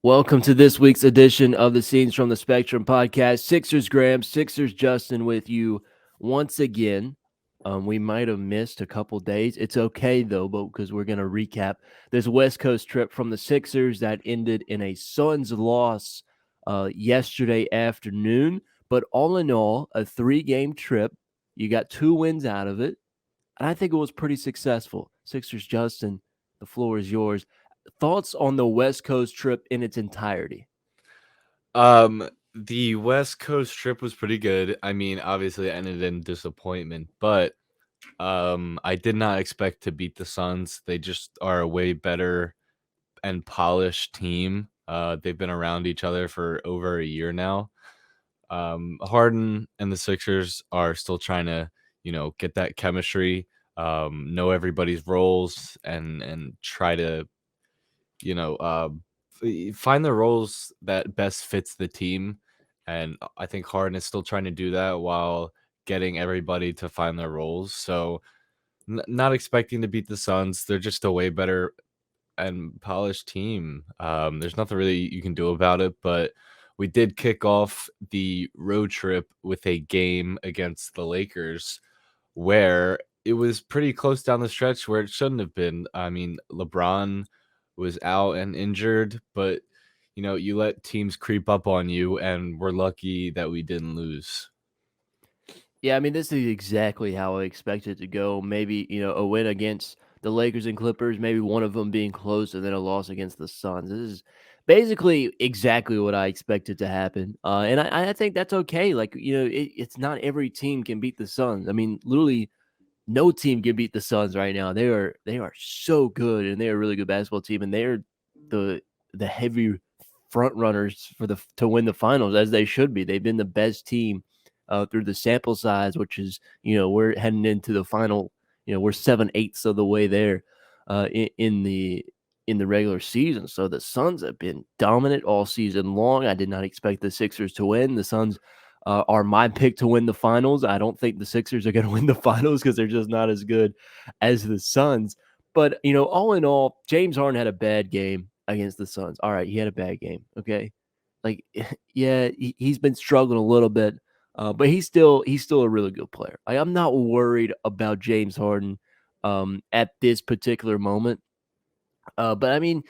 Welcome to this week's edition of the Scenes from the Spectrum podcast. Sixers Graham, Sixers Justin with you once again. We might have missed a couple days. It's okay though, but because we're going to recap this West Coast trip from the Sixers that ended in a Suns loss yesterday afternoon. But all in all, a 3-game trip. You got 2 wins out of it, and I think it was pretty successful. Sixers Justin, the floor is yours. Thoughts on the West Coast trip in its entirety? The West Coast trip was pretty good. I mean, obviously it ended in disappointment, but I did not expect to beat the Suns. They just are a way better and polished team. They've been around each other for over a year now. Harden and the Sixers are still trying to, get that chemistry, know everybody's roles and try to you know, find the roles that best fits the team. And I think Harden is still trying to do that while getting everybody to find their roles. So, not expecting to beat the Suns. They're just a way better and polished team. There's nothing really you can do about it, but we did kick off the road trip with a game against the Lakers where it was pretty close down the stretch where it shouldn't have been. I mean, LeBron was out and injured, but you let teams creep up on you, and we're lucky that we didn't lose. Yeah, I mean, this is exactly how I expected it to go. Maybe, a win against the Lakers and Clippers, maybe one of them being close, and then a loss against the Suns. This is basically exactly what I expected to happen. And I think that's okay. Like, it's not every team can beat the Suns. I mean, literally, no team can beat the Suns right now. They are so good, and they're a really good basketball team, and they're the the heavy front runners for the to win the finals, as they should be. They've been the best team through the sample size, which is we're heading into the final. We're 7/8 of the way there in the regular season. So the Suns have been dominant all season long. I did not expect the Sixers to win. The Suns are my pick to win the finals. I don't think the Sixers are going to win the finals because they're just not as good as the Suns. But all in all, James Harden had a bad game against the Suns. All right, he had a bad game. Okay, like yeah, he's been struggling a little bit, but he's still a really good player. I'm not worried about James Harden at this particular moment. But I mean,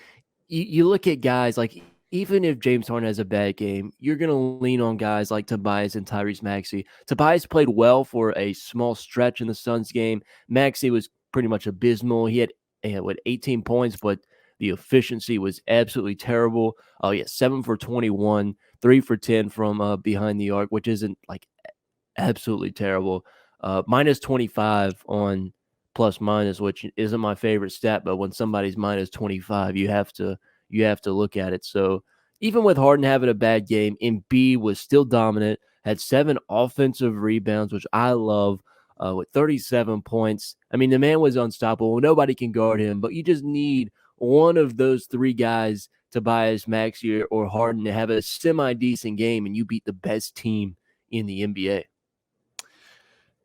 you look at guys like even if James Harden has a bad game, you're going to lean on guys like Tobias and Tyrese Maxey. Tobias played well for a small stretch in the Suns game. Maxey was pretty much abysmal. He had 18 points, but the efficiency was absolutely terrible. Oh yeah, 7 for 21, 3 for 10 from behind the arc, which isn't like absolutely terrible. Minus 25 on plus minus, which isn't my favorite stat, but when somebody's minus 25, you have to look at it. So even with Harden having a bad game, Embiid was still dominant, had 7 offensive rebounds, which I love, with 37 points. I mean, the man was unstoppable. Nobody can guard him, but you just need one of those 3 guys, Tobias, Maxey, or Harden, to have a semi decent game, and you beat the best team in the NBA.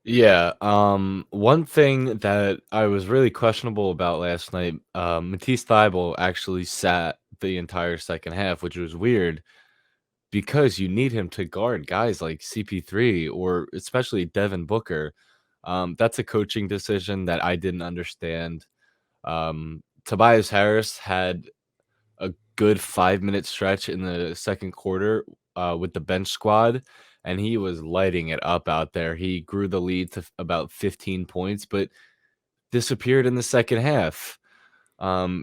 Yeah, one thing that I was really questionable about last night, Matisse Thybulle actually sat the entire second half, which was weird because you need him to guard guys like CP3 or especially Devin Booker. That's a coaching decision that I didn't understand. Tobias Harris had a good 5-minute stretch in the second quarter with the bench squad, and he was lighting it up out there. He grew the lead to about 15 points, but disappeared in the second half.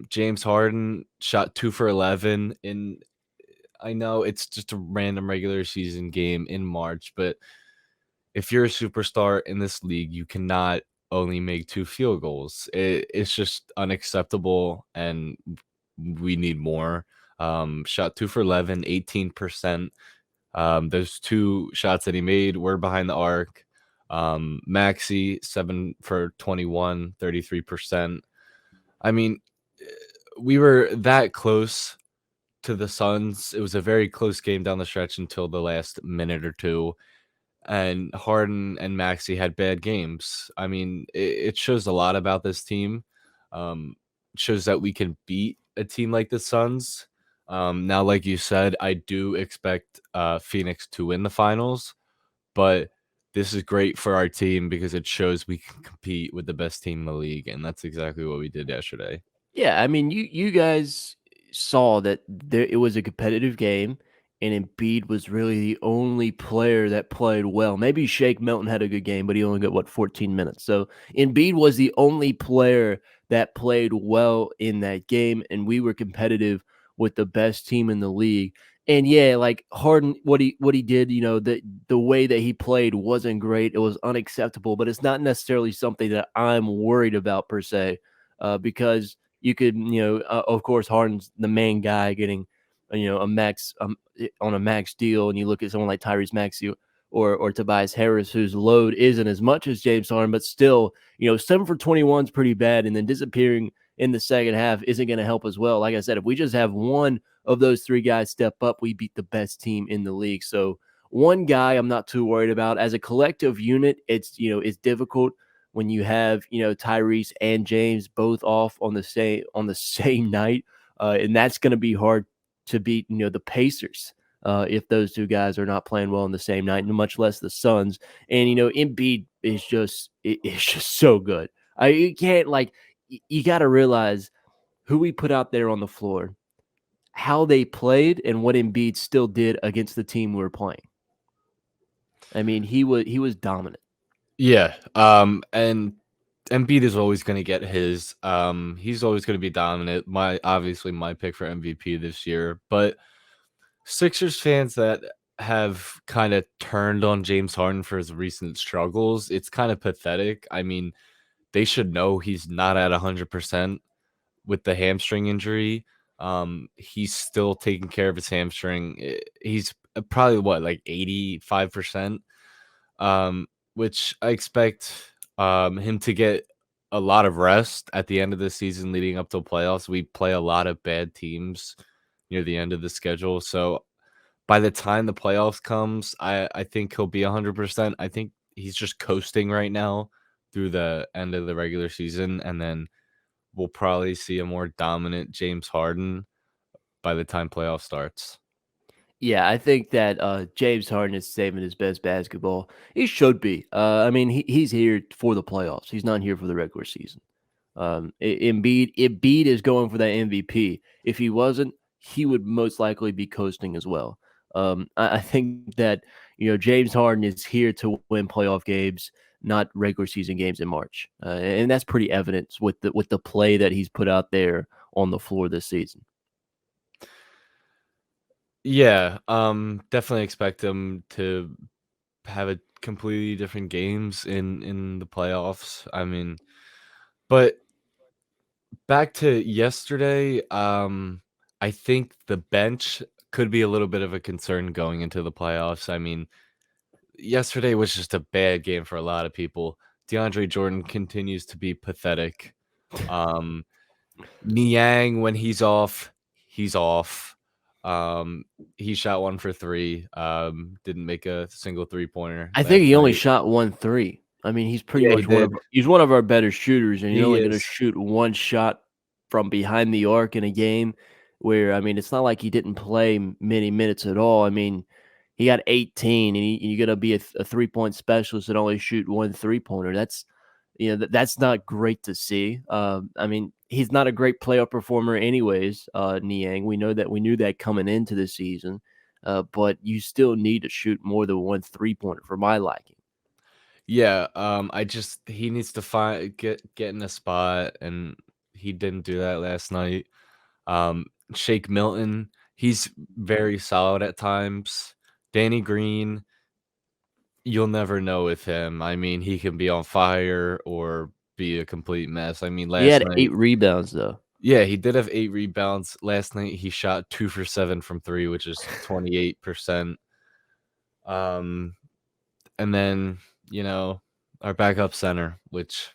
James Harden shot 2 for 11 in. I know it's just a random regular season game in March, but if you're a superstar in this league, you cannot only make 2 field goals. It's just unacceptable, and we need more. Shot 2 for 11, 18%. Those 2 shots that he made were behind the arc. Maxi, 7 for 21, 33%. I mean, we were that close to the Suns. It was a very close game down the stretch until the last minute or two. And Harden and Maxey had bad games. I mean, it shows a lot about this team. It shows that we can beat a team like the Suns. Now, like you said, I do expect Phoenix to win the finals, but this is great for our team because it shows we can compete with the best team in the league, and that's exactly what we did yesterday. Yeah, I mean, you guys saw that it was a competitive game, and Embiid was really the only player that played well. Maybe Shake Milton had a good game, but he only got 14 minutes. So Embiid was the only player that played well in that game, and we were competitive with the best team in the league. And yeah, like Harden, what he did, the way that he played wasn't great. It was unacceptable, but it's not necessarily something that I'm worried about per se, because you could, of course, Harden's the main guy getting, a max on a max deal, and you look at someone like Tyrese Maxey or Tobias Harris, whose load isn't as much as James Harden, but still, 7 for 21 is pretty bad, and then disappearing in the second half isn't going to help as well. Like I said, if we just have one of those three guys step up, we beat the best team in the league. So one guy I'm not too worried about. As a collective unit, it's difficult when you have Tyrese and James both off on the same night, and that's going to be hard to beat the Pacers if those two guys are not playing well on the same night, and much less the Suns. And Embiid is it's just so good. You can't you got to realize who we put out there on the floor, how they played, and what Embiid still did against the team we were playing. I mean, he was dominant. Yeah, and Embiid is always going to get his. He's always going to be dominant. Obviously my pick for MVP this year, but Sixers fans that have kind of turned on James Harden for his recent struggles, it's kind of pathetic. I mean, they should know he's not at 100% with the hamstring injury. He's still taking care of his hamstring. He's probably what, like 85%, which I expect him to get a lot of rest at the end of the season leading up to playoffs. We play a lot of bad teams near the end of the schedule. So by the time the playoffs comes, I think he'll be 100%. I think he's just coasting right now through the end of the regular season, and then we'll probably see a more dominant James Harden by the time playoff starts. Yeah, I think that James Harden is saving his best basketball. He should be. I mean, he's here for the playoffs. He's not here for the regular season. Embiid is going for that MVP. If he wasn't, he would most likely be coasting as well. I think that James Harden is here to win playoff games, not regular season games in March, and that's pretty evident with the play that he's put out there on the floor this season. Yeah, definitely expect him to have a completely different games in the playoffs. I mean, but back to yesterday, I think the bench could be a little bit of a concern going into the playoffs. I mean, yesterday was just a bad game for a lot of people. DeAndre Jordan continues to be pathetic. Um, Niang, when he's off, he's off. Um, he shot 1 for 3. Didn't make a single 3-pointer I think last he only night. shot 1 3. I mean, he's pretty Yeah, he much did. he's one of our better shooters, and you're He only gonna is. shoot one shot from behind the arc in a game where, I mean, it's not like he didn't play many minutes at all. I mean, he got 18, and you're gonna be a three-point specialist and only shoot one three-pointer. That's that's not great to see. I mean, he's not a great playoff performer anyways, Niang. We knew that coming into the season, but you still need to shoot more than one three-pointer for my liking. Yeah, I just he needs to find get in a spot, and he didn't do that last night. Shake Milton, he's very solid at times. Danny Green, you'll never know with him. I mean, he can be on fire or be a complete mess. I mean, He last had night, 8 rebounds, though. yeah, he did have 8 rebounds. Last night, he shot 2 for 7 from 3, which is 28%. Um, and then, you know, our backup center, which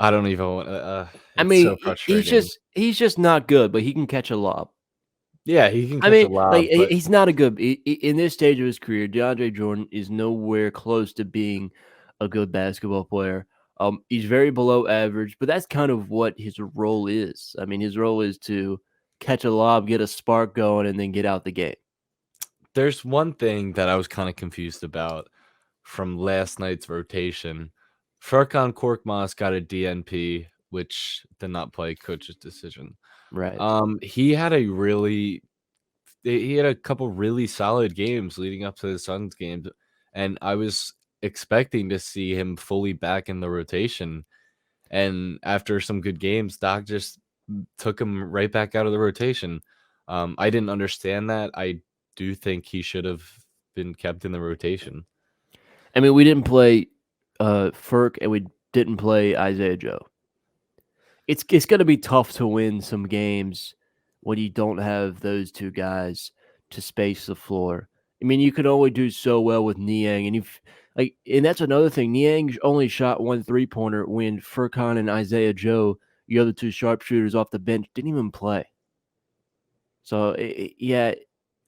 I don't even want. I It's mean, so frustrating. he's just not good, but he can catch a lob. Yeah, he can I catch a mean, like, lob, but he's not a good in this stage of his career. DeAndre Jordan is nowhere close to being a good basketball player. He's very below average, but that's kind of what his role is. I mean, his role is to catch a lob, get a spark going, and then get out the game. There's one thing that I was kind of confused about from last night's rotation. Furkan Korkmaz got a DNP, which did not play, coach's decision. Right. He had a couple really solid games leading up to the Suns games, and I was expecting to see him fully back in the rotation. And after some good games, Doc just took him right back out of the rotation. I didn't understand that. I do think he should have been kept in the rotation. I mean, we didn't play Furk and we didn't play Isaiah Joe. It's going to be tough to win some games when you don't have those two guys to space the floor. I mean, you could only do so well with Niang, and that's another thing. Niang only shot 1 3-pointer when Furkan and Isaiah Joe, the other two sharpshooters off the bench, didn't even play. So yeah,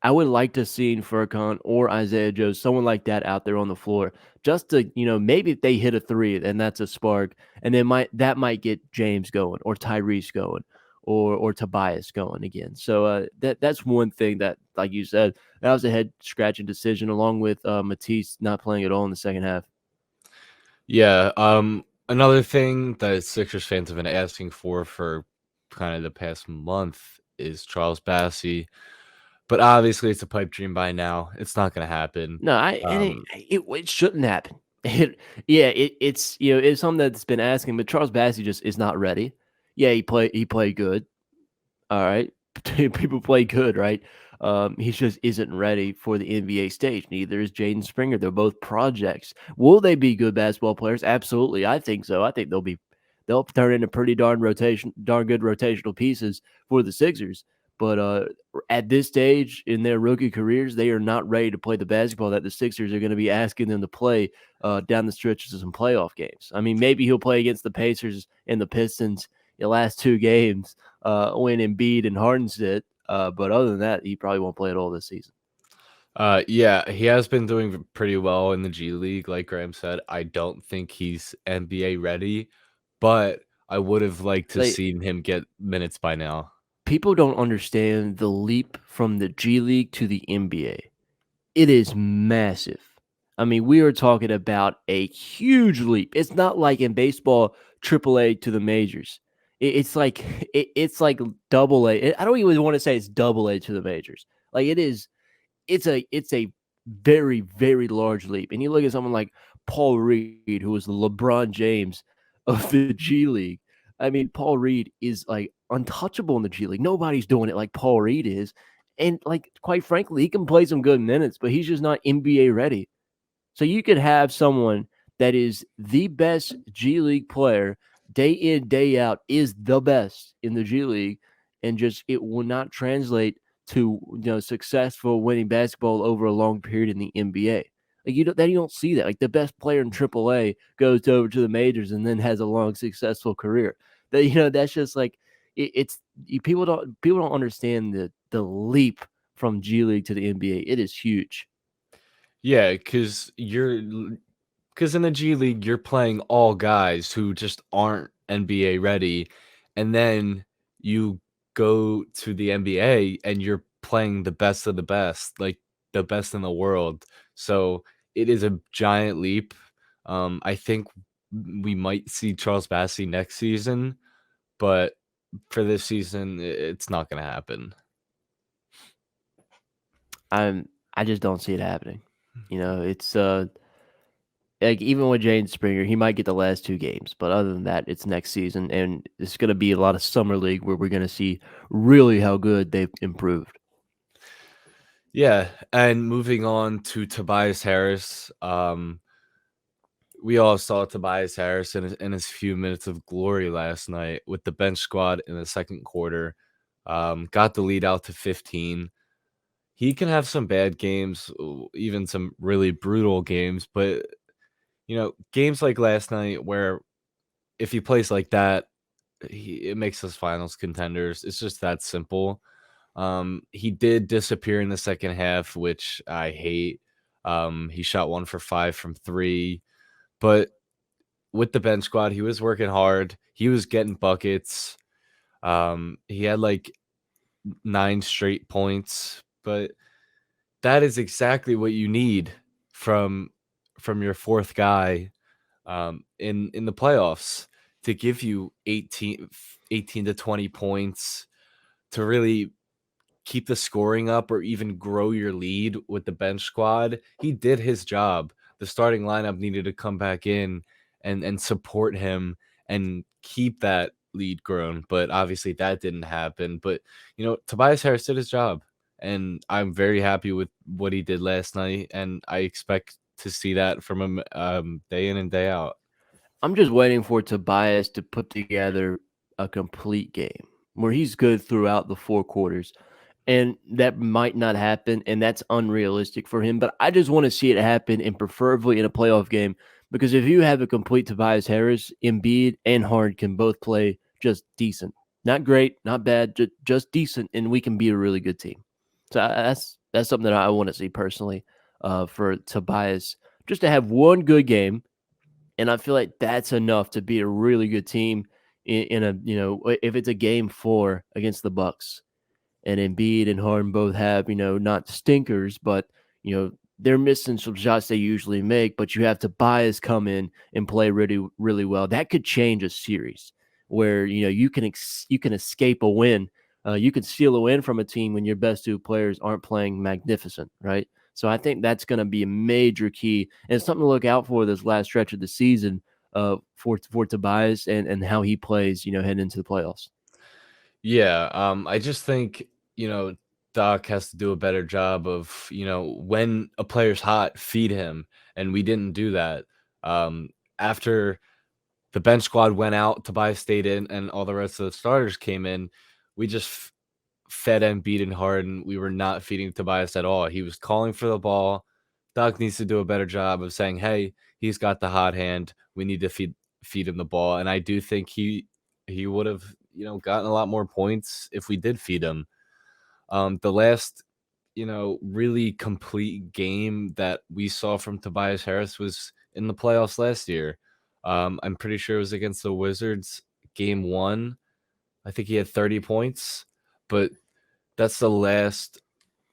I would like to see Furkan or Isaiah Joe, someone like that out there on the floor, just to maybe if they hit a three and that's a spark, and then that might get James going or Tyrese going or Tobias going again. So that's one thing that, like you said, that was a head scratching decision, along with Matisse not playing at all in the second half. Yeah. Another thing that Sixers fans have been asking for kind of the past month is Charles Bassey. But obviously, it's a pipe dream by now. It's not going to happen. No, it shouldn't happen. It's something that's been asking, but Charles Bassey just is not ready. Yeah, he played good. All right, people play good, right? He just isn't ready for the NBA stage. Neither is Jaden Springer. They're both projects. Will they be good basketball players? Absolutely, I think so. I think they'll turn into pretty darn good rotational pieces for the Sixers. But at this stage in their rookie careers, they are not ready to play the basketball that the Sixers are going to be asking them to play down the stretches of some playoff games. I mean, maybe he'll play against the Pacers and the Pistons in the last 2 games when Embiid and Harden sit. But other than that, he probably won't play at all this season. Yeah, he has been doing pretty well in the G League, like Graham said. I don't think he's NBA ready, but I would have liked to seen him get minutes by now. People don't understand the leap from the G League to the NBA. It is massive. I mean, we are talking about a huge leap. It's not like in baseball, AAA to the majors. It's like it's like double A. I don't even want to say it's double A to the majors. Like it is. It's a very, very large leap. And you look at someone like Paul Reed, who was the LeBron James of the G League. I mean, Paul Reed is like untouchable in the G League. Nobody's doing it like Paul Reed is. And like, quite frankly, he can play some good minutes, but he's just not NBA ready. So you could have someone that is the best G League player day in, day out, is the best in the G League, and just it will not translate to successful winning basketball over a long period in the NBA. Like you don't see that. Like the best player in AAA goes over to the majors and then has a long successful career. That's just like people don't understand the leap from G League to the NBA. It is huge. Yeah, because in the G League, you're playing all guys who just aren't NBA ready, and then you go to the NBA and you're playing the best of the best, like the best in the world. So it is a giant leap. I think we might see Charles Bassey next season, but for this season, it's not going to happen. I just don't see it happening. It's like even with Jaden Springer, he might get the last 2 games, but other than that, it's next season, and it's going to be a lot of summer league where we're going to see really how good they've improved. Yeah, and moving on to Tobias Harris, we all saw Tobias Harris in his few minutes of glory last night with the bench squad in the second quarter. Got the lead out to 15. He can have some bad games, even some really brutal games, but games like last night where if he plays like that, it makes us finals contenders. It's just that simple. He did disappear in the second half, which I hate. He shot 1 for 5 from 3, but with the bench squad, he was working hard. He was getting buckets. He had like 9 straight points, but that is exactly what you need from your fourth guy in the playoffs to give you 18 to 20 points to really keep the scoring up or even grow your lead with the bench squad. He did his job. The starting lineup needed to come back in and support him and keep that lead grown, but obviously that didn't happen. But Tobias Harris did his job, and I'm very happy with what he did last night, and I expect to see that from him day in and day out. I'm just waiting for Tobias to put together a complete game where he's good throughout the 4 quarters. And that might not happen, and that's unrealistic for him. But I just want to see it happen, and preferably in a playoff game, because if you have a complete Tobias Harris, Embiid and Harden can both play just decent, not great, not bad, just decent, and we can be a really good team. So that's something that I want to see personally for Tobias, just to have one good game, and I feel like that's enough to be a really good team in a if it's a game 4 against the Bucks and Embiid and Harden both have, not stinkers, but, they're missing some shots they usually make, but you have Tobias come in and play really, really well. That could change a series where, you can you can escape a win. You can steal a win from a team when your best 2 players aren't playing magnificent, right? So I think that's going to be a major key and something to look out for this last stretch of the season for Tobias and how he plays, heading into the playoffs. Yeah, I just think, Doc has to do a better job of, when a player's hot, feed him, and we didn't do that. After the bench squad went out, Tobias stayed in, and all the rest of the starters came in, we just fed Embiid and Harden. We were not feeding Tobias at all. He was calling for the ball. Doc needs to do a better job of saying, "Hey, he's got the hot hand. We need to feed him the ball." And I do think he would have, gotten a lot more points if we did feed him. The last, really complete game that we saw from Tobias Harris was in the playoffs last year. I'm pretty sure it was against the Wizards, game 1. I think he had 30 points, but that's the last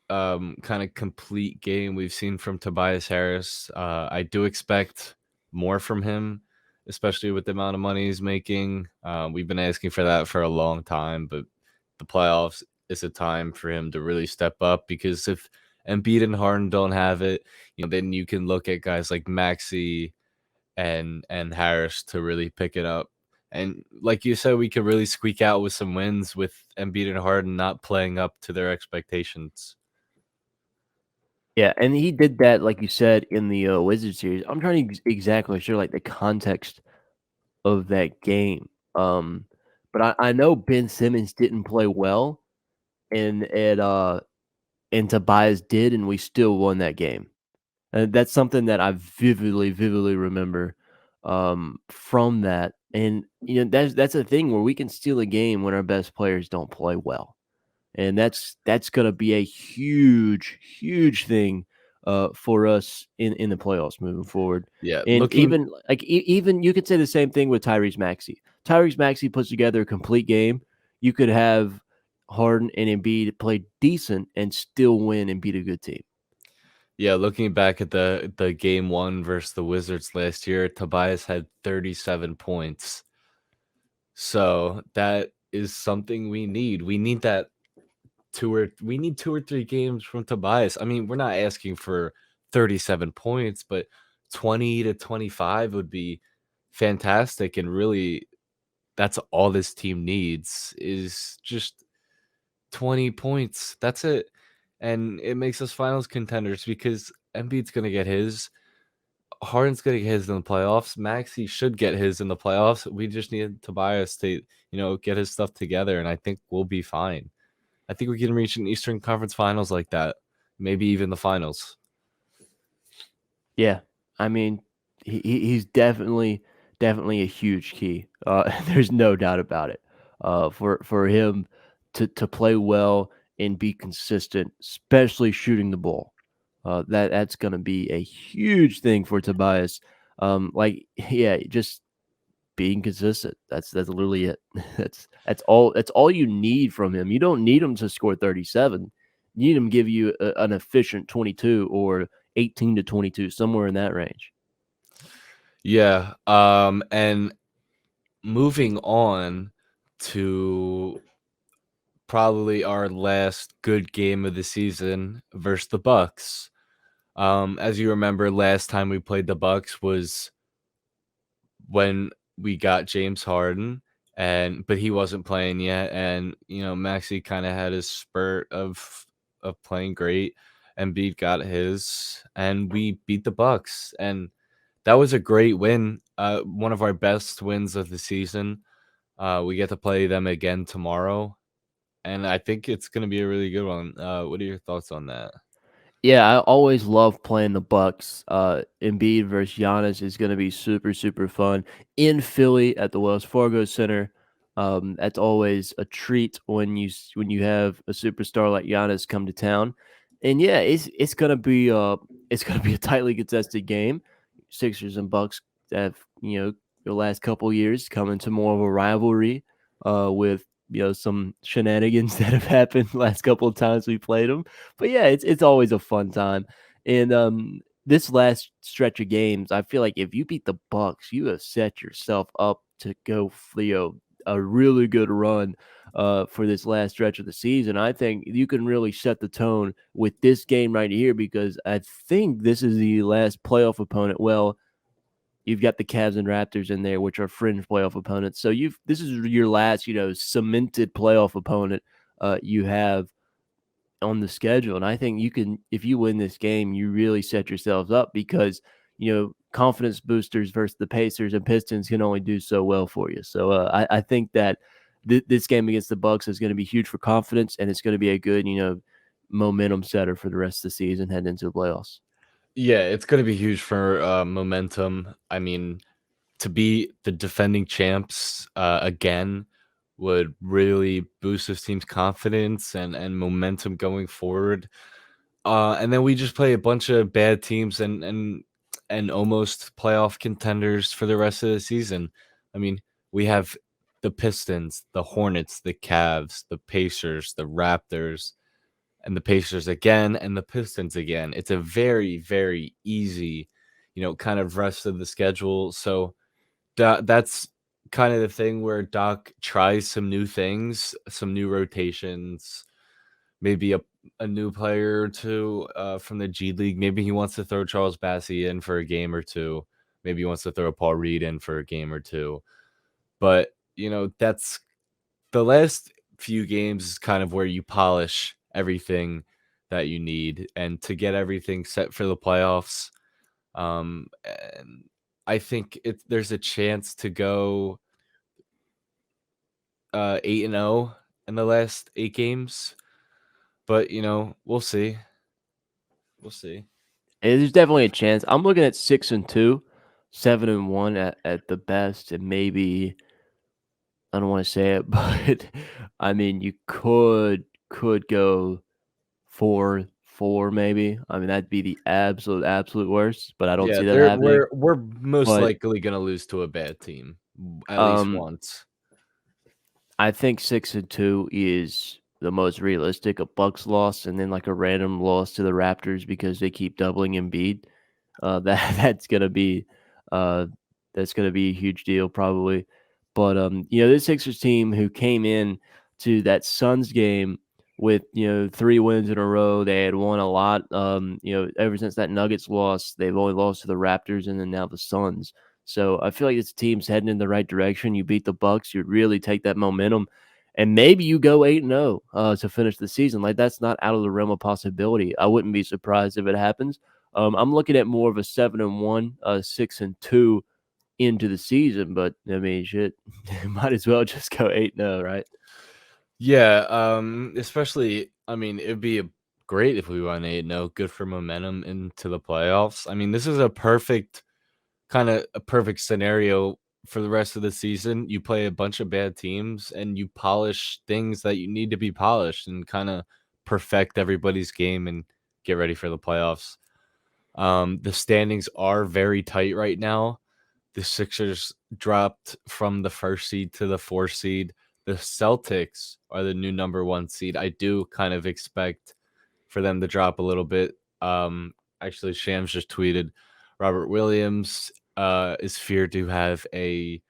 kind of complete game we've seen from Tobias Harris. I do expect more from him, especially with the amount of money he's making. We've been asking for that for a long time, but the playoffs is a time for him to really step up, because if Embiid and Harden don't have it, then you can look at guys like Maxey and Harris to really pick it up. And like you said, we could really squeak out with some wins with Embiid and Harden not playing up to their expectations. Yeah, and he did that, like you said, in the Wizards series. I'm trying to exactly sure like the context of that game. But I know Ben Simmons didn't play well, and Tobias did, and we still won that game. And that's something that I vividly remember from that. And that's a thing where we can steal a game when our best players don't play well. And that's gonna be a huge thing for us in the playoffs moving forward. Yeah, And looking even you could say the same thing with Tyrese Maxey. Tyrese Maxey puts together a complete game. You could have Harden and Embiid play decent and still win and beat a good team. Yeah, looking back at the game 1 versus the Wizards last year, Tobias had 37 points. So, that is something we need. We need 2 or 3 games from Tobias. I mean, we're not asking for 37 points, but 20 to 25 would be fantastic, and really that's all this team needs is just 20 points. That's it. And it makes us finals contenders because Embiid's going to get his. Harden's going to get his in the playoffs. Maxey should get his in the playoffs. We just need Tobias to, get his stuff together, and I think we'll be fine. I think we can reach an Eastern Conference Finals like that, maybe even the finals. Yeah, I mean, he's definitely a huge key. There's no doubt about it. For him to play well and be consistent, especially shooting the ball. That's going to be a huge thing for Tobias. Yeah, just being consistent. That's literally it. That's all you need from him. You don't need him to score 37. You need him to give you an efficient 22 or 18 to 22, somewhere in that range. Yeah. And moving on to probably our last good game of the season versus the Bucks. As you remember, last time we played the Bucks was when we got James Harden, but he wasn't playing yet, and Maxey kind of had his spurt of playing great. Embiid got his, and we beat the Bucks, and that was a great win. One of our best wins of the season. We get to play them again tomorrow, and I think it's going to be a really good one. What are your thoughts on that? Yeah, I always love playing the Bucks. Embiid versus Giannis is going to be super, super fun in Philly at the Wells Fargo Center. That's always a treat when you have a superstar like Giannis come to town. And yeah, it's gonna be it's gonna be a tightly contested game. Sixers and Bucks have the last couple years come into more of a rivalry with some shenanigans that have happened the last couple of times we played them. But yeah, it's always a fun time. And this last stretch of games, I feel like if you beat the Bucks, you have set yourself up to go, a really good run for this last stretch of the season. I think you can really set the tone with this game right here because I think this is the last playoff opponent. Well, you've got the Cavs and Raptors in there, which are fringe playoff opponents. So this is your last, cemented playoff opponent you have on the schedule. And I think you can, if you win this game, you really set yourselves up because, confidence boosters versus the Pacers and Pistons can only do so well for you. So I think that this game against the Bucks is going to be huge for confidence, and it's going to be a good, momentum setter for the rest of the season heading into the playoffs. Yeah, it's going to be huge for momentum. I mean, to be the defending champs again would really boost this team's confidence and momentum going forward. And then we just play a bunch of bad teams and almost playoff contenders for the rest of the season. I mean, we have the Pistons, the Hornets, the Cavs, the Pacers, the Raptors, and the Pacers again, and the Pistons again. It's a very, very easy, kind of rest of the schedule. So that's kind of the thing where Doc tries some new things, some new rotations, maybe a new player or two from the G League. Maybe he wants to throw Charles Bassey in for a game or two. Maybe he wants to throw Paul Reed in for a game or two. But, that's the last few games is kind of where you polish everything that you need and to get everything set for the playoffs. And I think there's a chance to go 8-0 in the last 8 games, but we'll see. We'll see. And there's definitely a chance. I'm looking at 6-2, 7-1 at the best, and maybe I don't want to say it, but I mean you could go 4-4 maybe. I mean that'd be the absolute worst, but I don't Yeah, see that happening. we're most But likely gonna lose to a bad team at least um once. I think 6-2 is the most realistic. A Bucks loss and then like a random loss to the Raptors because they keep doubling Embiid. That uh that's gonna be a huge deal probably. But this Sixers team who came in to that Suns game with 3 wins in a row, they had won a lot. Ever since that Nuggets loss, they've only lost to the Raptors and then now the Suns. So I feel like this team's heading in the right direction. You beat the Bucks, you really take that momentum, and maybe you go 8-0 to finish the season. Like that's not out of the realm of possibility. I wouldn't be surprised if it happens. I'm looking at more of a 7-1, 6-2 into the season, but I mean, shit, might as well just go 8-0, right? Yeah, especially I mean, it'd be great if we won 8-0, good for momentum into the playoffs. I mean, this is a perfect scenario for the rest of the season. You play a bunch of bad teams and you polish things that you need to be polished and kind of perfect everybody's game and get ready for the playoffs. The standings are very tight right now. the Sixers dropped from the 1st seed to the 4th seed. The Celtics are the new number 1 seed. I do kind of expect for them to drop a little bit. Actually, Shams just tweeted Robert Williams is feared to have a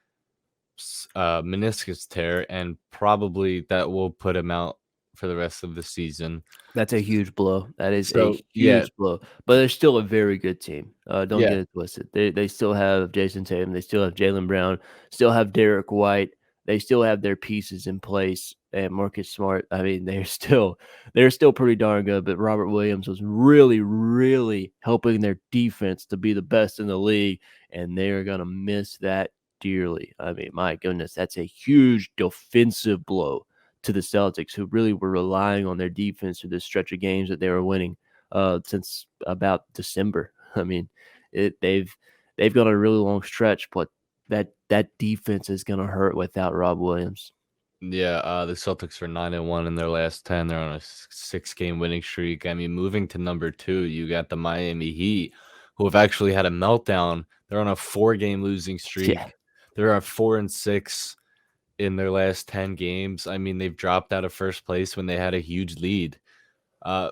meniscus tear, and probably that will put him out for the rest of the season. That's a huge blow. That is a So, yeah, huge blow. But they're still a very good team. Don't yeah, get it twisted. They still have Jason Tatum. They still have Jaylen Brown. Still have Derek White. They still have their pieces in place. And Marcus Smart. I mean, they're still pretty darn good. But Robert Williams was really, really helping their defense to be the best in the league, and they are gonna miss that dearly. I mean, my goodness, that's a huge defensive blow to the Celtics, who really were relying on their defense through this stretch of games that they were winning since about December. I mean, they've got a really long stretch, but that defense is going to hurt without Rob Williams. yeah. The Celtics are 9-1 in their last 10. They're on a 6-game winning streak. I mean, moving to number 2, you got the Miami Heat, who have actually had a meltdown. They're on a 4-game losing Yeah, streak. They're at 4-6 in their last 10 games. I mean, they've dropped out of first place when they had a huge lead. Uh,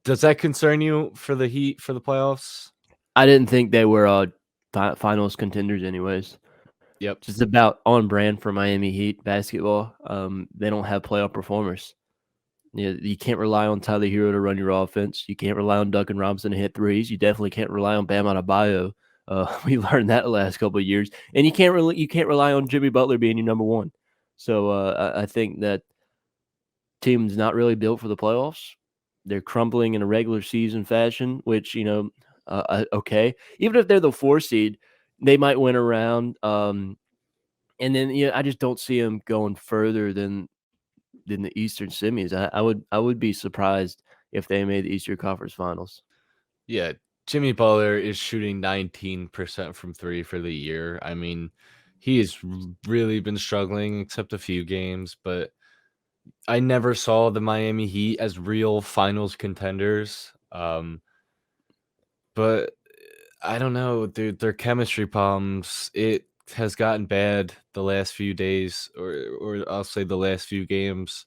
does that concern you for the Heat for the playoffs? I didn't think they were finals contenders, anyways. Yep. Just about on brand for Miami Heat basketball. They don't have playoff performers. You can't rely on Tyler Hero to run your offense. You can't rely on Duncan Robinson to hit threes. You definitely can't rely on Bam Adebayo. We learned that the last couple of years, and you can't rely on Jimmy Butler being your number 1. So I think that team's not really built for the playoffs. They're crumbling in a regular season fashion, which okay. Even if they're the 4 seed, they might win a round. And then I just don't see them going further than the Eastern semis. I would be surprised if they made the Eastern Conference Finals. Yeah. Jimmy Butler is shooting 19% from 3 for the year. I mean, he has really been struggling except a few games, but I never saw the Miami Heat as real finals contenders. But I don't know, dude. Their chemistry problems, it has gotten bad the last few days, or I'll say the last few games.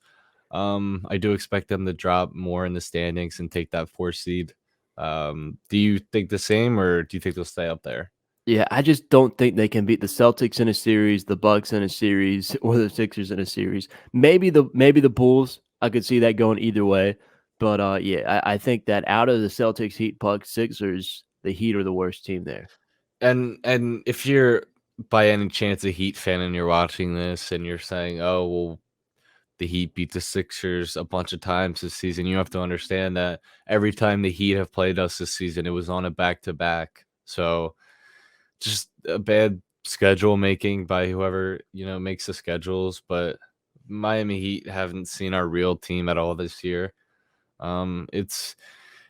I do expect them to drop more in the standings and take that 4 seed. Do you think the same, or do you think they'll stay up there? Yeah, I just don't think they can beat the Celtics in a series, the Bucks in a series, or the Sixers in a series. Maybe the Bulls. I could see that going either way. But yeah, I think that out of the Celtics, Heat, Bucks, Sixers, the Heat are the worst team there. And if you're by any chance a Heat fan and you're watching this and you're saying, "Oh, well, the Heat beat the Sixers a bunch of times this season," you have to understand that every time the Heat have played us this season, it was on a back-to-back. So just a bad schedule making by whoever, makes the schedules. But Miami Heat haven't seen our real team at all this year.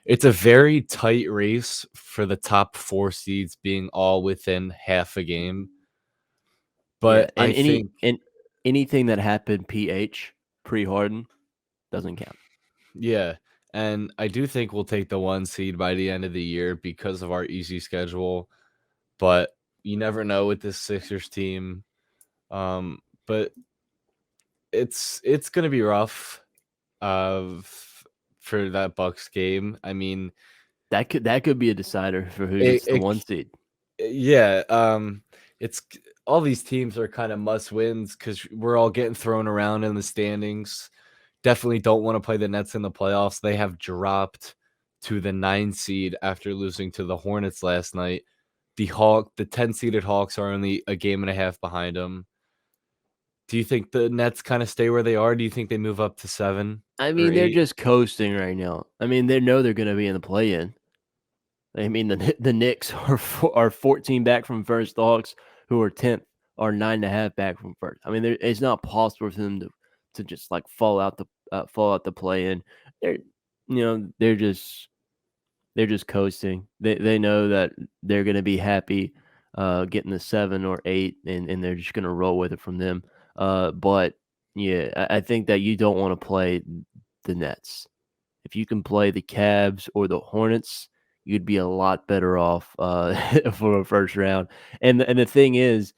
It's a very tight race for the top 4 seeds being all within half a game. Yeah, But and I think anything that happened pre-Harden doesn't count. yeah, and I do think we'll take the 1 seed by the end of the year because of our easy schedule, but you never know with this Sixers team. But it's gonna be rough, for that Bucks game. I mean, That could be a decider for who it gets the it 1 seed. yeah, it's all these teams are kind of must wins because we're all getting thrown around in the standings. Definitely don't want to play the Nets in the playoffs. They have dropped to the 9 seed after losing to the Hornets last night. The 10 seeded Hawks are only a game and a half behind them. Do you think the Nets kind of stay where they are? Do you think they move up to 7 I or mean, they're 8? just coasting right now. I mean, they know they're going to be in the play-in. I mean, the Knicks are 14 back from first. The Hawks, who are 10th, are 9.5 back from first. I mean, it's not possible for them to just like fall out the play-in. They're they're just coasting. They know that they're going to be happy getting the 7 or 8, and they're just going to roll with it from them. But yeah, I think that you don't want to play the Nets. If you can play the Cavs or the Hornets, you'd be a lot better off for a first round. And the thing is,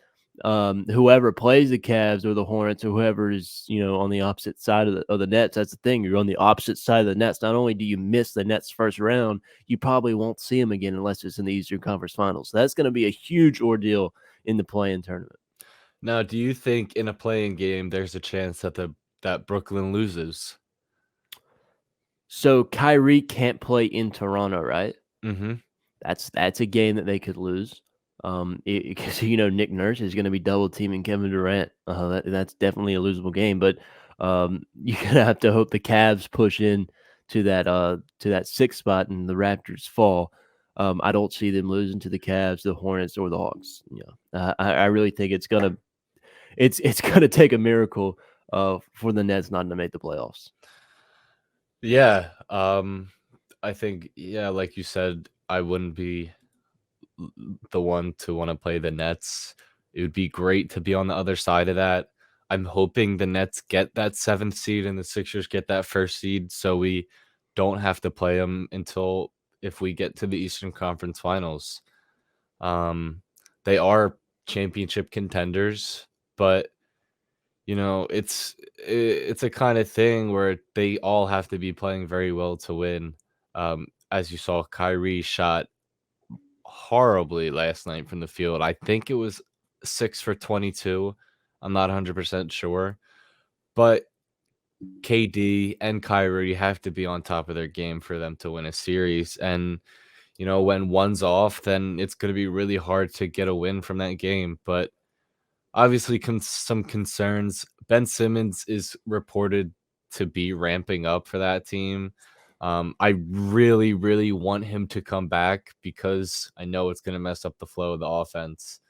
whoever plays the Cavs or the Hornets or whoever is on the opposite side of the Nets, that's the thing. You're on the opposite side of the Nets. Not only do you miss the Nets first round, you probably won't see them again unless it's in the Eastern Conference Finals. So that's going to be a huge ordeal in the play-in tournament. Now, do you think in a playing game there's a chance that Brooklyn loses? So Kyrie can't play in Toronto, right? Mm-hmm. That's a game that they could lose. Because Nick Nurse is going to be double teaming Kevin Durant. That's definitely a losable game. But you're gonna have to hope the Cavs push in to that sixth spot and the Raptors fall. I don't see them losing to the Cavs, the Hornets, or the Hawks. I really think it's gonna take a miracle for the Nets not to make the playoffs. Yeah. I think, like you said, I wouldn't be the one to want to play the Nets. It would be great to be on the other side of that. I'm hoping the Nets get that 7th seed and the Sixers get that 1st seed, so we don't have to play them until if we get to the Eastern Conference Finals. They are championship contenders, but it's a kind of thing where they all have to be playing very well to win. As you saw, Kyrie shot horribly last night from the field. I think it was 6 for 22. I'm not 100% sure, but KD and Kyrie have to be on top of their game for them to win a series. And when one's off, then it's going to be really hard to get a win from that game. But obviously, some concerns. Ben Simmons is reported to be ramping up for that team. I really, really want him to come back because I know it's going to mess up the flow of the offense.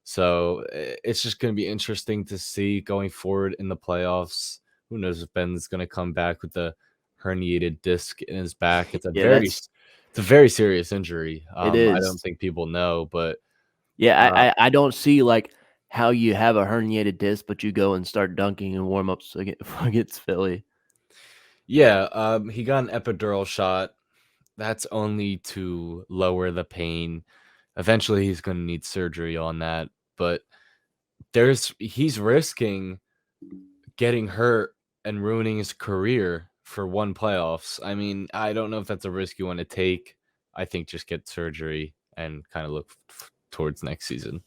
So it's just going to be interesting to see going forward in the playoffs. Who knows if Ben's going to come back with the herniated disc in his back? It's a Yeah, very serious injury. it I don't is. think people know, but Yeah, uh, I don't see like how you have a herniated disc, but you go and start dunking and warm ups against Philly. yeah, he got an epidural shot. That's only to lower the pain. Eventually, he's going to need surgery on that, but he's risking getting hurt and ruining his career for one playoffs. I mean, I don't know if that's a risk you want to take. I think just get surgery and kind of look towards next season.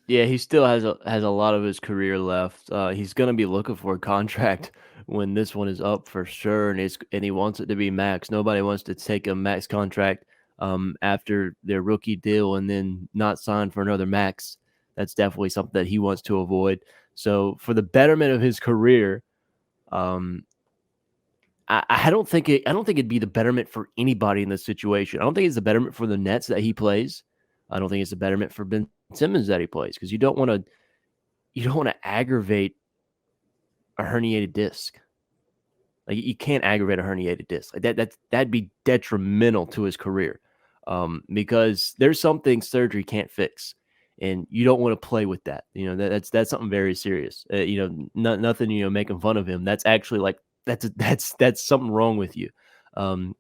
Yeah, he still has a lot of his career left. He's gonna be looking for a contract when this one is up for sure, and he wants it to be max. Nobody wants to take a max contract after their rookie deal and then not sign for another max. That's definitely something that he wants to avoid. So for the betterment of his career, um, I don't think it'd be the betterment for anybody in this situation. I don't think it's the betterment for the Nets that he plays. I don't think it's the betterment for Ben Simmons that he plays because you don't want to aggravate a herniated disc. Like you can't aggravate a herniated disc. Like that'd be detrimental to his career. Because there's some things surgery can't fix, and you don't want to play with that. That's something very serious. Nothing. Making fun of him. That's actually like that's something wrong with you. And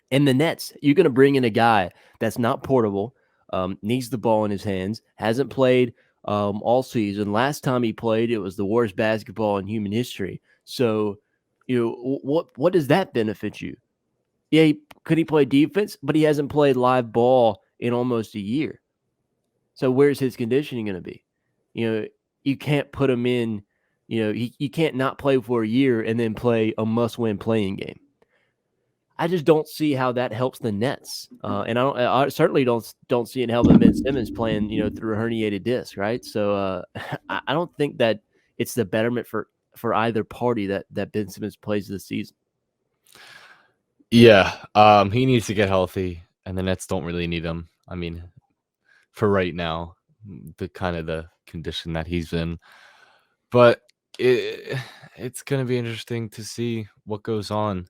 the Nets, you're going to bring in a guy that's not portable, needs the ball in his hands, hasn't played all season. Last time he played, it was the worst basketball in human history. So, what does that benefit you? Yeah, could he play defense? But he hasn't played live ball in almost a year. So where's his conditioning going to be? You can't put him in. You can't not play for a year and then play a must-win playing game. I just don't see how that helps the Nets, and I certainly don't see it helping Ben Simmons playing, through a herniated disc, right? So I don't think that it's the betterment for either party that Ben Simmons plays this season. Yeah, he needs to get healthy, and the Nets don't really need him. I mean, for right now, the condition that he's in. But it's gonna be interesting to see what goes on.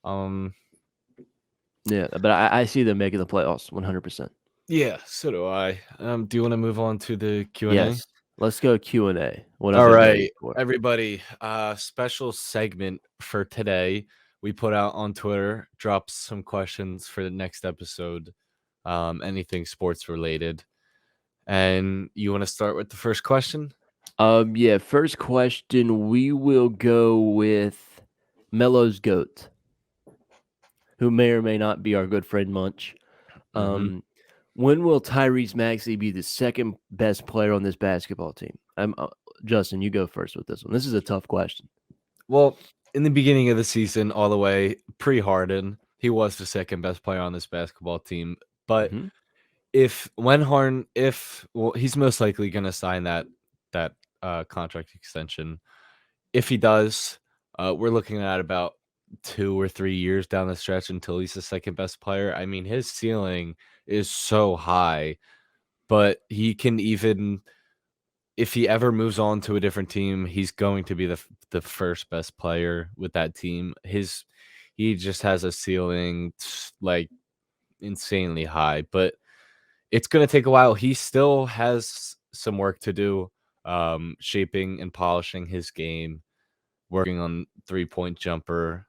Yeah, but I see them making the playoffs 100%. Yeah, so do I. Do you want to move on to the Q&A? Yes, let's go Q&A. What All I've been waiting right, for. everybody. Special segment for today. we put out on Twitter, drops some questions for the next episode, anything sports related. And you want to start with the first question? Yeah, first question, we will go with Melo's GOAT, who may or may not be our good friend Munch. Mm-hmm. When will Tyrese Maxey be the second best player on this basketball team? Justin, you go first with this one. This is a tough question. Well, in the beginning of the season, all the way pre-Harden, he was the second best player on this basketball team. But Mm-hmm. he's most likely going to sign that contract extension. If he does, we're looking at about 2 or 3 years down the stretch until he's the second best player. I mean, his ceiling is so high, but he can even if he ever moves on to a different team, he's going to be the first best player with that team. He just has a ceiling like insanely high, but it's going to take a while. He still has some work to do, shaping and polishing his game, working on 3-point jumper.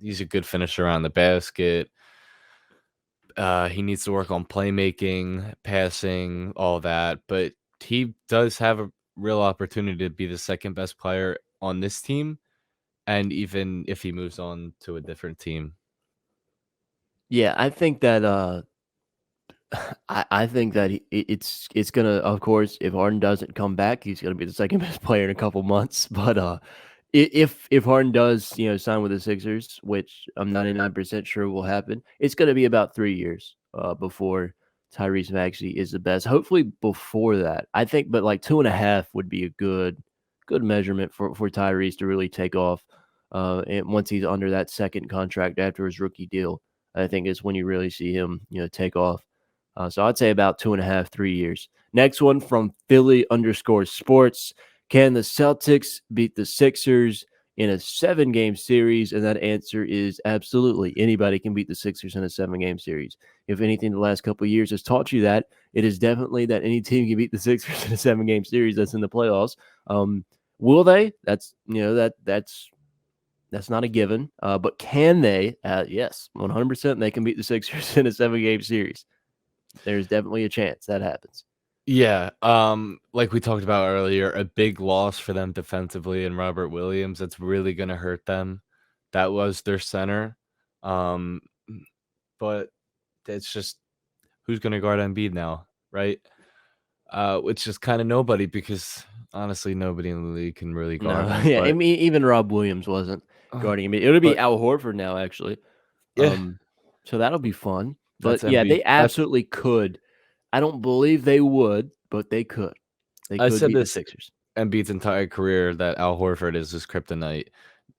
He's a good finisher around the basket. He needs to work on playmaking, passing, all that, but he does have a real opportunity to be the second best player on this team, and even if he moves on to a different team. Yeah, I think that I think that it's gonna, of course, if Harden doesn't come back, he's gonna be the second best player in a couple months. But if Harden does, sign with the Sixers, which I'm 99% sure will happen, it's gonna be about 3 years before Tyrese Maxey is the best. Hopefully before that, I think, but like 2.5 would be a good measurement for Tyrese to really take off. And once he's under that second contract after his rookie deal, I think is when you really see him, take off. So I'd say about 2.5, 3 years. Next one from Philly_sports. Can the Celtics beat the Sixers in a 7-game series? And that answer is absolutely. Anybody can beat the Sixers in a 7-game series. If anything, the last couple of years has taught you that, it is definitely that any team can beat the Sixers in a 7-game series that's in the playoffs. Will they? That's not a given. But can they? Yes, 100%. They can beat the Sixers in a 7-game series. There's definitely a chance that happens. Yeah, like we talked about earlier, a big loss for them defensively in Robert Williams. That's really going to hurt them. That was their center. Um, but it's just who's going to guard Embiid now, right? It's just kind of nobody because honestly, nobody in the league can really guard No, him. yeah, I But mean, even Rob Williams wasn't uh, guarding him. It'll be but Al Horford now, actually. yeah, So that'll be fun. But that's yeah, Embiid. they absolutely could. I don't believe they would, but they could. They I could said beat the this Sixers. Embiid's entire career that Al Horford is his kryptonite.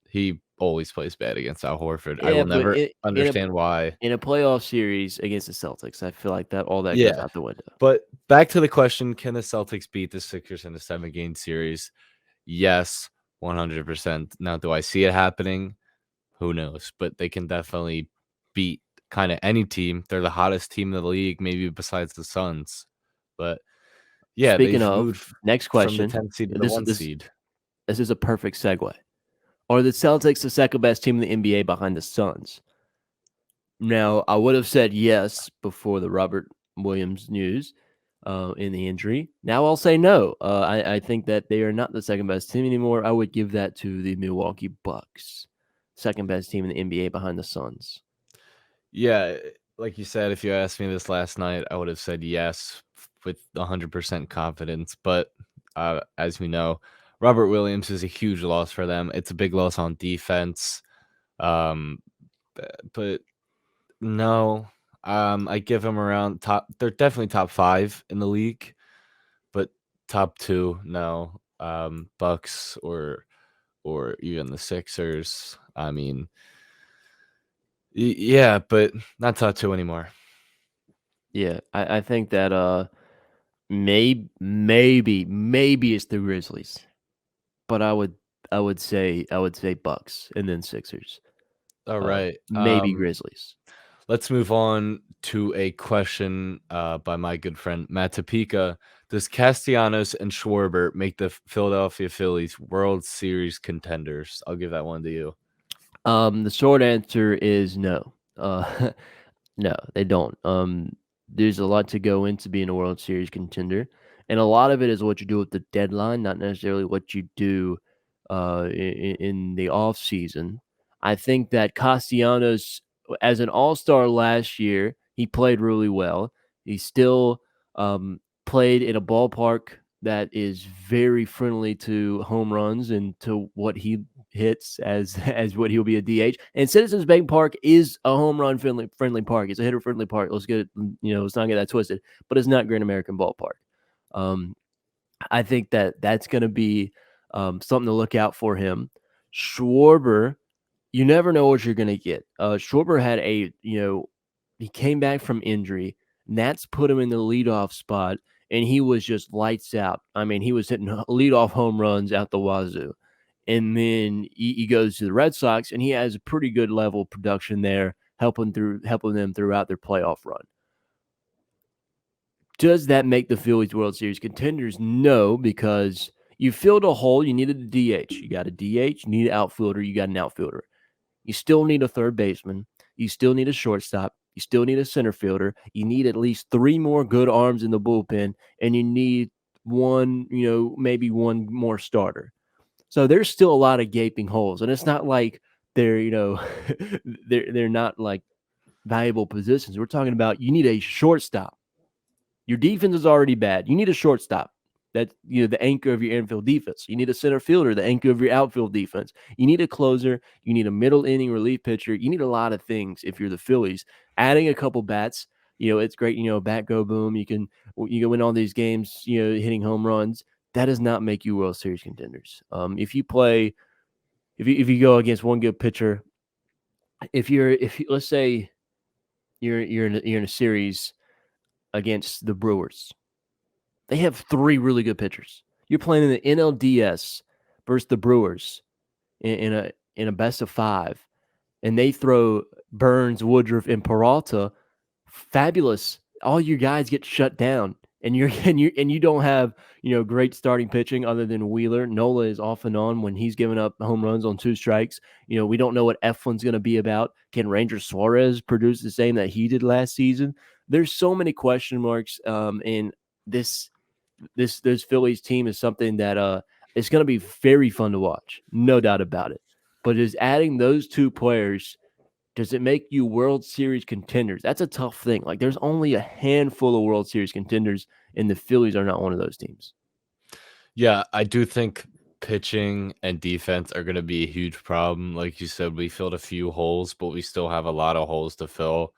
He always plays bad against Al Horford. I Yeah, will but never in a understand why. in a playoff series against the Celtics, I feel like that all that goes Yeah, out the window. but back to the question, can the Celtics beat the Sixers in a 7-game series? Yes, 100%. Now, do I see it happening? Who knows? But they can definitely beat kinda any team. They're the hottest team in the league, maybe besides the Suns. But, yeah, Speaking they've of, moved next from the question. 10th seed to the This 1 this seed. this is a perfect segue. Are the Celtics the second best team in the NBA behind the Suns? Now, I would have said yes before the Robert Williams news in the injury. Now I'll say no. I think that they are not the second best team anymore. I would give that to the Milwaukee Bucks, second best team in the NBA behind the Suns. Yeah, like you said, if you asked me this last night, I would have said yes with 100% confidence. But as we know, Robert Williams is a huge loss for them. It's a big loss on defense. Um, but no, I give them around top. They're definitely top 5 in the league, but top 2, no. Bucks or even the Sixers. I mean, yeah, but not top 2 anymore. Yeah, I think that maybe it's the Grizzlies, but I would say Bucks and then Sixers. All right. Maybe Grizzlies. Let's move on to a question by my good friend Matt Topeka. Does Castellanos and Schwarber make the Philadelphia Phillies World Series contenders? I'll give that one to you. The short answer is no. No, they don't. There's a lot to go into being a World Series contender, and a lot of it is what you do with the deadline, not necessarily what you do in the off season. I think that Castellanos, as an All-Star last year, he played really well. He still played in a ballpark that is very friendly to home runs and to what he hits as what he'll be a DH. And Citizens Bank Park is a home run friendly park. It's a hitter friendly park. Let's get it, let's not get that twisted. But it's not Great American Ballpark. I think that that's going to be something to look out for him. Schwarber, you never know what you're going to get. Schwarber had he came back from injury. Nats put him in the leadoff spot, and he was just lights out. I mean, he was hitting leadoff home runs out the wazoo. And then he goes to the Red Sox, and he has a pretty good level of production there, helping them throughout their playoff run. Does that make the Phillies World Series contenders? No, because you filled a hole. You needed a DH. You got a DH. You need an outfielder. You got an outfielder. You still need a third baseman. You still need a shortstop. You still need a center fielder. You need at least 3 more good arms in the bullpen, and you need one, maybe one more starter. So there's still a lot of gaping holes, and it's not like they're, they're not like valuable positions. We're talking about you need a shortstop. Your defense is already bad. You need a shortstop. That's the anchor of your infield defense. You need a center fielder, the anchor of your outfield defense. You need a closer. You need a middle inning relief pitcher. You need a lot of things if you're the Phillies. Adding a couple bats, it's great. Bat go boom. You can win all these games. Hitting home runs. That does not make you World Series contenders. If you go against one good pitcher, if you let's say you're in a series against the Brewers. They have 3 really good pitchers. You're playing in the NLDS versus the Brewers in a best of 5, and they throw Burns, Woodruff, and Peralta. Fabulous. All your guys get shut down, and you don't have great starting pitching other than Wheeler. Nola is off and on when he's giving up home runs on 2 strikes. We don't know what Eflin's going to be about. Can Ranger Suarez produce the same that he did last season? There's so many question marks, and this Phillies team is something that it's going to be very fun to watch, no doubt about it. But is adding those 2 players, does it make you World Series contenders? That's a tough thing. Like, there's only a handful of World Series contenders, and the Phillies are not one of those teams. Yeah, I do think pitching and defense are going to be a huge problem. Like you said, we filled a few holes, but we still have a lot of holes to fill.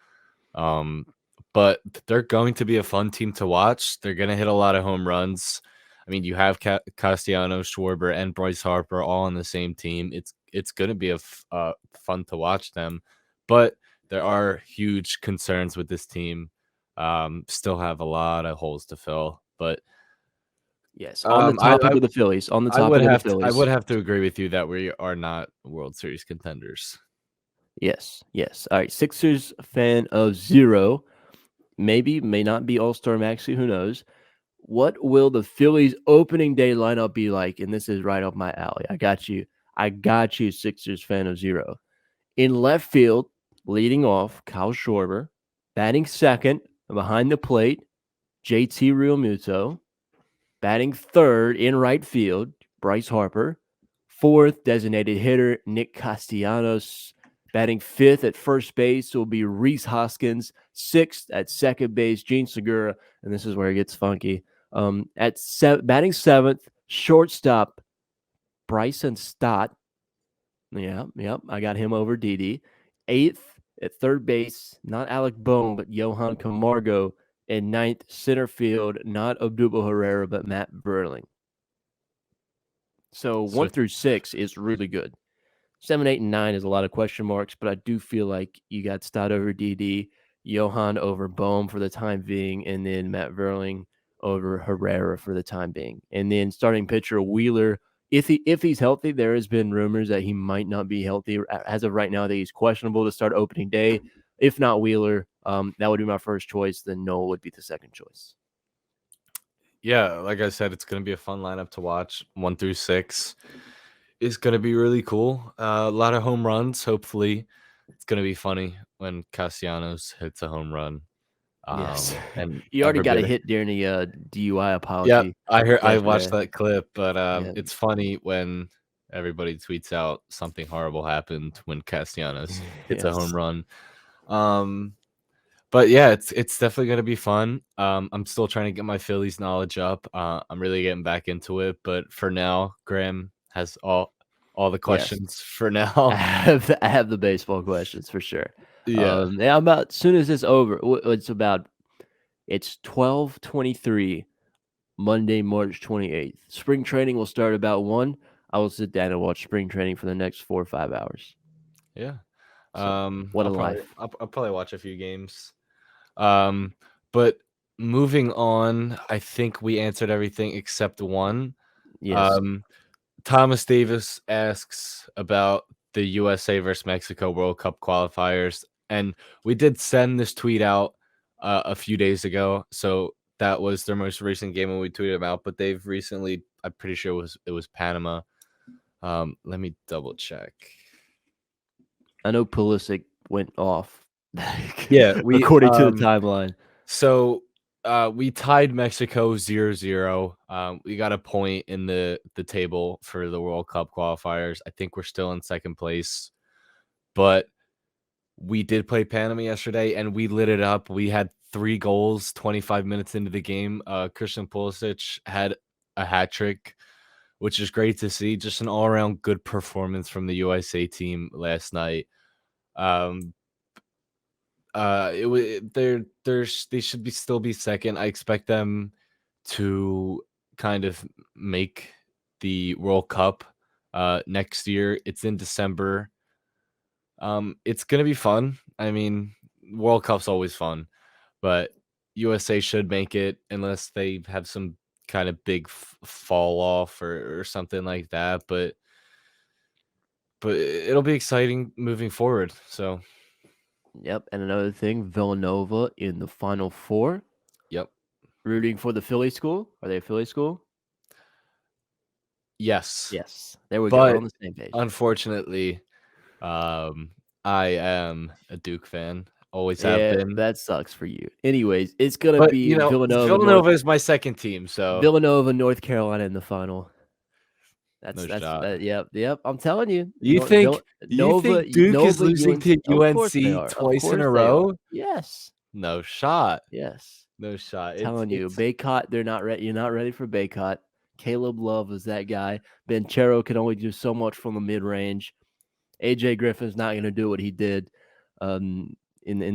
But they're going to be a fun team to watch. They're going to hit a lot of home runs. I mean, you have Castellanos, Schwarber, and Bryce Harper all on the same team. It's going to be fun to watch them. But there are huge concerns with this team. Still have a lot of holes to fill. But yes, on the topic of the Phillies, I would have to agree with you that we are not World Series contenders. Yes. All right, Sixers fan of 0. Maybe, may not be All-Star Maxey, who knows. What will the Phillies opening day lineup be like? And this is right up my alley. I got you, Sixers fan of 0. In left field, leading off, Kyle Schwarber. Batting second, behind the plate, JT Realmuto. Batting third, in right field, Bryce Harper. Fourth, designated hitter, Nick Castellanos. Batting fifth at first base will be Rhys Hoskins. Sixth at second base, Gene Segura. And this is where it gets funky. Batting seventh, shortstop, Bryson Stott. Yeah, I got him over Didi. Eighth at third base, not Alec Bohm, but Johan Camargo. And ninth, center field, not Abdul Herrera, but Matt Verling. So 1 through 6 is really good. 7, 8, and 9 is a lot of question marks, but I do feel like you got Stott over DD, Johan over Bohm for the time being, and then Matt Verling over Herrera for the time being. And then starting pitcher Wheeler, if he's healthy, there has been rumors that he might not be healthy. As of right now, that he's questionable to start opening day. If not Wheeler, that would be my first choice. Then Noah would be the second choice. Yeah, like I said, it's going to be a fun lineup to watch, 1 through 6. is going to be really cool. A lot of home runs. Hopefully, it's going to be funny when Castellanos hits a home run. Yes. And You already got a everybody. hit during the DUI Yeah, apology I watched yesterday. that clip, but Yeah. it's funny when everybody tweets out something horrible happened when Castellanos hits a home Yes. run. Um, but yeah, it's definitely gonna be fun. I'm still trying to get my Phillies knowledge up. I'm really getting back into it, but for now, Graham has all the Yes. questions for I now. have the baseball questions for sure. Yeah, Yeah, about as soon as it's over, it's 12:23 Monday, March 28th. Spring training will start about 1. I will sit down and watch spring training for the next 4 or 5 hours. yeah. So, what a life. I'll probably watch a few games. Um, but moving on, I think we answered everything except one. Yes. Um, Thomas Davis asks about the USA versus Mexico World Cup qualifiers, and we did send this tweet out a few days ago. So that was their most recent game when we tweeted them out. But they've recently, I'm pretty sure it was Panama. Let me double check. I know Pulisic went off Yeah, according to the timeline. so we tied Mexico 0-0. We got a point in the table for the World Cup qualifiers. I think we're still in second place, but we did play Panama yesterday and we lit it up. We had 3 goals 25 minutes into the game. Christian Pulisic had a hat trick, which is great to see. Just an all-around good performance from the USA team last night. Um, it was they should be still be second. I expect them to kind of make the World Cup next year. It's in December. It's gonna be fun. I mean, World Cup's always fun, but USA should make it unless they have some kind of big fall off or something like that. But it'll be exciting moving forward. So, Yep, and another thing, Villanova in the Final Four. yep. Rooting for the Philly school. Are they a Philly school? Yes. Yes. There we go. We're But on the same page. unfortunately, I am a Duke fan, always have Yeah, been. that sucks for you. Anyways, it's gonna But, be Villanova is my second team, so Villanova, North Carolina in the final. no That's shot. that. Yep. I'm telling you, You think you Nova, think Duke is Nova, losing UNC. to Of course they UNC are. Of twice in course a they are. row? Yes, No shot. yes. No shot. Telling you, It's Baycott. They're not ready. You're not ready for Baycott. Caleb Love is that guy. Banchero can only do so much from the mid range. AJ Griffin's not going to do what he did in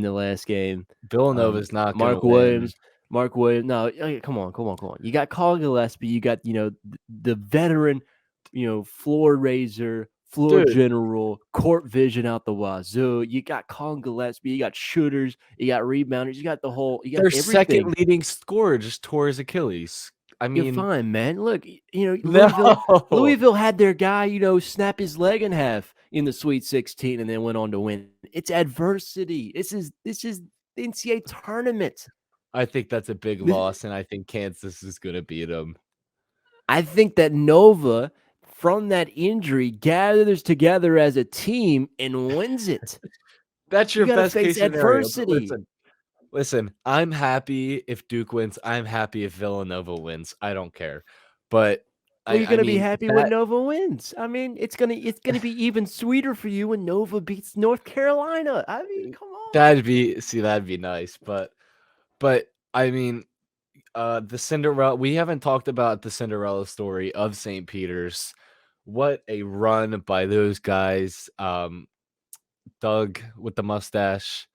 the last game. Villanova's not gonna Mark win. Williams. Mark Williams. No, come on. You got Colin Gillespie. You got the veteran, floor raiser, floor Dude, general, court vision out the wazoo. You got Colin Gillespie. You got shooters. You got rebounders. You got the whole. You got their everything. second leading scorer just tore his Achilles. I You're mean, fine, man. Look, Louisville. no. Louisville had their guy, snap his leg in half in the Sweet 16, and then went on to win. It's adversity. This is the NCAA tournament. I think that's a big loss, and I think Kansas is gonna beat them. I think that Nova, from that injury, gathers together as a team and wins it. That's You your got to best face case scenario, but adversity. listen, I'm happy if Duke wins, I'm happy if Villanova wins, I don't care. But Well, you're I gonna be mean, happy when Nova wins. I mean, it's gonna be even sweeter for you when Nova beats North Carolina. I mean, come on. that'd be nice, but I mean, the Cinderella we haven't talked about the Cinderella story of St. Peter's. What a run by those guys. Doug with the mustache.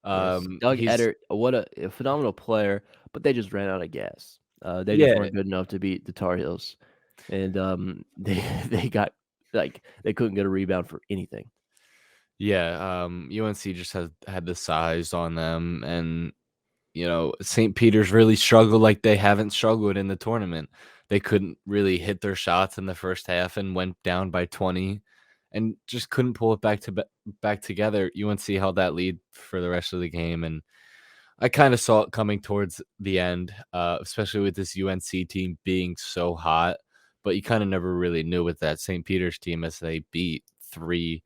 Yes, Doug He's Eddard, what a phenomenal player, but they just ran out of gas. They just yeah, weren't good enough to beat the Tar Heels, and they got they couldn't get a rebound for anything. yeah. UNC just had the size on them, and St. Peter's really struggled like they haven't struggled in the tournament. They couldn't really hit their shots in the first half and went down by 20 and just couldn't pull it back together. UNC held that lead for the rest of the game, and I kind of saw it coming towards the end, especially with this UNC team being so hot. but you kind of never really knew with that St. Peter's team as they beat 3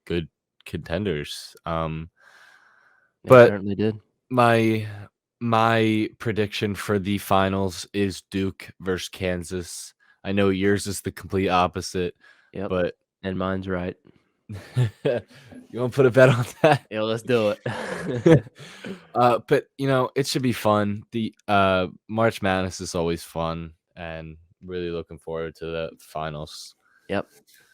good contenders. They But certainly did. my prediction for the finals is Duke versus Kansas. I know yours is the complete opposite, Yep, but and mine's right. you want to put a bet on that? Yeah, let's do it. But it should be fun. The March Madness is always fun, and really looking forward to the finals. Yep,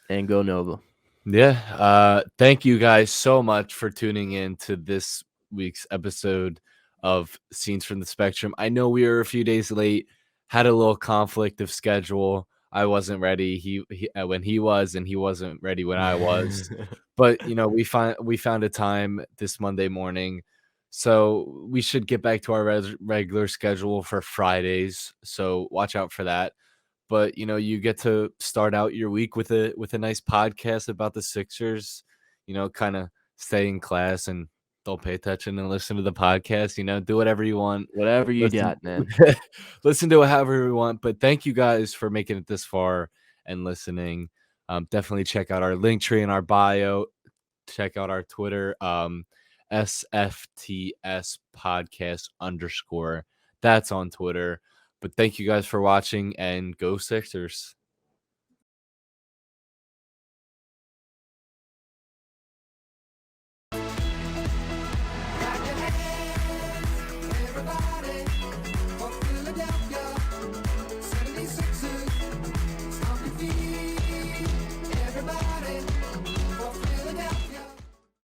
and go Nova. Yeah. Thank you guys so much for tuning in to this week's episode of Scenes from the Spectrum. I know we were a few days late, had a little conflict of schedule. I wasn't ready. He when he was, and he wasn't ready when I was. But we found a time this Monday morning, so we should get back to our regular schedule for Fridays. So watch out for that. But you get to start out your week with a nice podcast about the Sixers. Kind of stay in class and don't pay attention and listen to the podcast. Do whatever you want. Whatever you Listen, got, man. listen to it however you want. But thank you guys for making it this far and listening. Definitely check out our link tree in our bio. Check out our Twitter, SFTS podcast _ That's on Twitter. But thank you guys for watching, and go Sixers. Clap your hands, everybody.